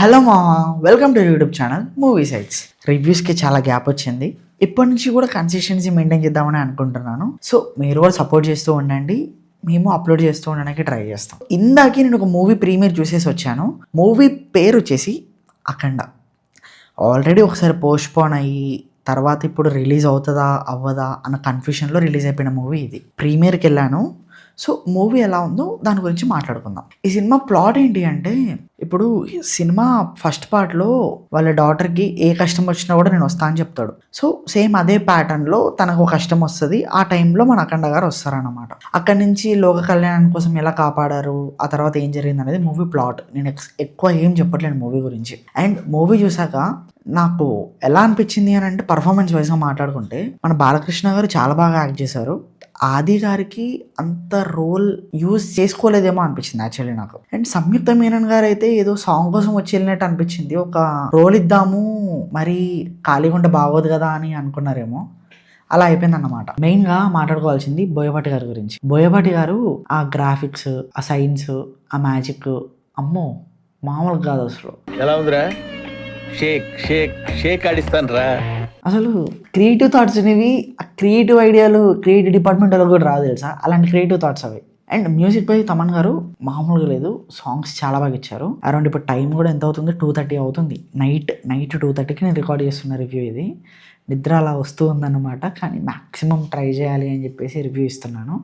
Hello మామా, welcome to YouTube channel movie sites. రివ్యూస్కి చాలా గ్యాప్ వచ్చింది. ఇప్పటి నుంచి కూడా కన్సిస్టెన్సీ మెయింటైన్ చేద్దామని అనుకుంటున్నాను. సో మీరు కూడా సపోర్ట్ చేస్తూ ఉండండి, మేము అప్లోడ్ చేస్తూ ఉండడానికి ట్రై చేస్తాం. ఇందాకే నేను ఒక మూవీ ప్రీమియర్ చూసేసి వచ్చాను. మూవీ పేరు వచ్చేసి అఖండ. ఆల్రెడీ ఒకసారి పోస్ట్పోన్ అయ్యి తర్వాత ఇప్పుడు రిలీజ్ అవుతుందా అవ్వదా అన్న కన్ఫ్యూషన్లో రిలీజ్ అయిపోయిన మూవీ ఇది. ప్రీమియర్కి వెళ్ళాను. సో మూవీ ఎలా ఉందో దాని గురించి మాట్లాడుకుందాం. ఈ సినిమా ప్లాట్ ఏంటి అంటే, ఇప్పుడు సినిమా ఫస్ట్ పార్ట్లో వాళ్ళ డాటర్కి ఏ కష్టం వచ్చినా కూడా నేను వస్తా అని చెప్తాడు. సో సేమ్ అదే ప్యాటర్న్లో తనకు కష్టం వస్తుంది. ఆ టైంలో మన అఖండ గారు వస్తారన్నమాట. అక్కడి నుంచి లోక కళ్యాణం కోసం ఎలా కాపాడారు, ఆ తర్వాత ఏం జరిగింది అనేది మూవీ ప్లాట్. నేను ఎక్కువ ఏం చెప్పట్లేను మూవీ గురించి. అండ్ మూవీ చూసాక నాకు ఎలా అనిపించింది అని అంటే, పర్ఫార్మెన్స్ వైజ్గా మాట్లాడుకుంటే మన బాలకృష్ణ గారు చాలా బాగా యాక్ట్ చేశారు. ఆది గారికి అంత రోల్ యూజ్ చేసుకోలేదేమో అనిపించింది యాక్చువల్లీ నాకు. అండ్ సంయుక్త మీనన్ గారు అయితే ఏదో సాంగ్ కోసం వచ్చి వెళ్ళినట్టు అనిపించింది. ఒక రోల్ ఇద్దాము, మరి ఖాళీగా ఉంటే బాగోదు కదా అని అనుకున్నారేమో, అలా అయిపోయింది అన్నమాట. మెయిన్గా మాట్లాడుకోవాల్సింది బోయపాటి గారి గురించి. బోయపాటి గారు ఆ గ్రాఫిక్స్, ఆ సైన్స్, ఆ మ్యాజిక్, అమ్మో మామూలుగా కాదు అసలు. ఎలా ఉందిరా? షేక్ షేక్ షేక్ ఆడిస్తాను రా. అసలు క్రియేటివ్ థాట్స్ అనేవి, ఆ క్రియేటివ్ ఐడియాలు క్రియేటివ్ డిపార్ట్మెంట్ వాళ్ళకి కూడా రాదు తెలుసా, అలాంటి క్రియేటివ్ థాట్స్ అవి. అండ్ మ్యూజిక్ పై తమన్ గారు మామూలుగా లేదు, సాంగ్స్ చాలా బాగా ఇచ్చారు. అరౌండ్ ఇప్పుడు టైం కూడా ఎంత అవుతుంది, 2:30 అవుతుంది. నైట్ 2:30కి నేను రికార్డ్ చేస్తున్న రివ్యూ ఇది. నిద్ర అలా వస్తూ ఉందన్నమాట, కానీ మ్యాక్సిమం ట్రై చేయాలి అని చెప్పేసి రివ్యూ ఇస్తున్నాను.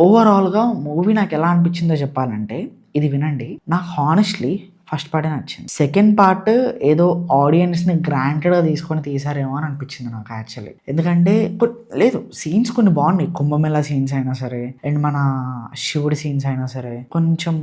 ఓవరాల్గా మూవీ నాకు ఎలా అనిపించిందో చెప్పాలంటే, ఇది వినండి. నాకు హానెస్ట్లీ ఫస్ట్ పార్టే నచ్చింది. సెకండ్ పార్ట్ ఏదో ఆడియన్స్ని గ్రాంటెడ్గా తీసుకొని తీసారేమో అని అనిపించింది నాకు యాక్చువల్లీ. ఎందుకంటే లేదు, సీన్స్ కొన్ని బాగున్నాయి. కుంభమేళా సీన్స్ అయినా సరే, అండ్ మన శివుడి సీన్స్ అయినా సరే, కొంచెం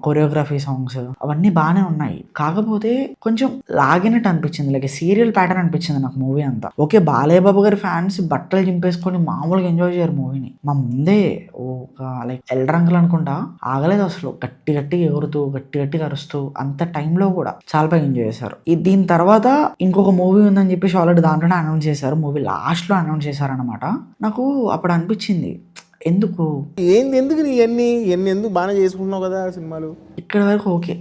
కొరియోగ్రఫీ, సాంగ్స్ అవన్నీ బాగానే ఉన్నాయి. కాకపోతే కొంచెం లాగినట్టు అనిపించింది, లైక్ సీరియల్ ప్యాటర్న్ అనిపించింది నాకు మూవీ అంతా. ఓకే, బాలయ్య బాబు గారి ఫ్యాన్స్ బట్టలు చింపేసుకొని మామూలుగా ఎంజాయ్ చేయరు మూవీని. మా ముందే ఒక లైక్ ఎల్రంగులు అనుకుంటా ఆగలేదు అసలు, గట్టి గట్టిగా ఎగురుతూ గట్టి గట్టిగా అరుస్తూ అంత టైంలో కూడా చాలా బాగా ఎంజాయ్ చేశారు. దీని తర్వాత ఇంకొక మూవీ ఉందని చెప్పేసి ఆల్రెడీ దాంట్లోనే అనౌన్స్ చేశారు. మూవీ లాస్ట్లో అనౌన్స్ చేశారనమాట. నాకు అప్పుడు అనిపించింది, ఎందుకు ఇవన్నీ ఎందుకు బాగానే చేసుకుంటున్నావు కదా సినిమాలు. ఇక్కడ వరకు ఓకే,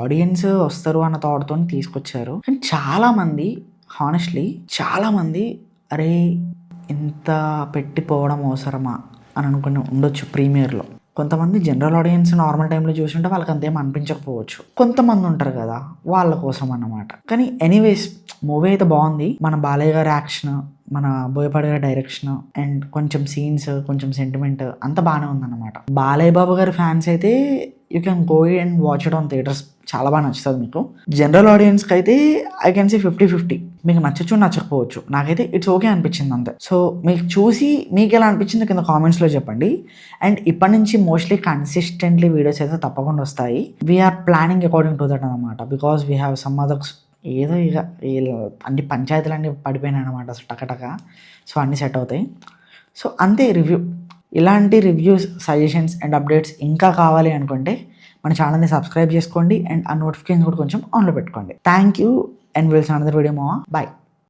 ఆడియన్స్ వస్తారు అన్న థాట్తో తీసుకొచ్చారు. కానీ చాలామంది హానెస్ట్లీ చాలామంది అరే ఇంత పెట్టిపోవడం అవసరమా అని అనుకుని ఉండొచ్చు ప్రీమియర్లో. కొంతమంది జనరల్ ఆడియన్స్ నార్మల్ టైంలో చూసుంటే వాళ్ళకి అంతేం అనిపించకపోవచ్చు. కొంతమంది ఉంటారు కదా, వాళ్ళ కోసం అన్నమాట. కానీ ఎనీవేస్ మూవీ అయితే బాగుంది. మన బాలయ్య గారి యాక్షన్, మన బోయపాటి గారి డైరెక్షన్, అండ్ కొంచెం సీన్స్, కొంచెం సెంటిమెంట్ అంతా బాగానే ఉందన్నమాట. బాలయ్య బాబు గారి ఫ్యాన్స్ అయితే you can go and watch it on theatres. చాలా బాగా నచ్చుతుంది మీకు. జనరల్ ఆడియన్స్కి అయితే ఐ కెన్ సే 50-50. మీకు నచ్చచ్చు, నచ్చకపోవచ్చు. నాకైతే ఇట్స్ ఓకే అనిపించింది అంతే. సో మీకు చూసి మీకు ఎలా అనిపించింది కింద కామెంట్స్లో చెప్పండి. అండ్ ఇప్పటి నుంచి మోస్ట్లీ కన్సిస్టెంట్లీ వీడియోస్ అయితే తప్పకుండా వస్తాయి. We are planning according to that అనమాట. Because we have some others. ఏదో ఇక అన్ని పంచాయతీలన్నీ పడిపోయినాయి అనమాట అసలు టకటక. సో అన్నీ సెట్ అవుతాయి. సో అంతే రివ్యూ. ఇలాంటి రివ్యూస్, సజెషన్స్ అండ్ అప్డేట్స్ ఇంకా కావాలి అనుకుంటే మన ఛానల్ని సబ్స్క్రైబ్ చేసుకోండి. అండ్ ఆ నోటిఫికేషన్ కూడా కొంచెం ఆన్లో పెట్టుకోండి. Thank you and will see another video. Bye.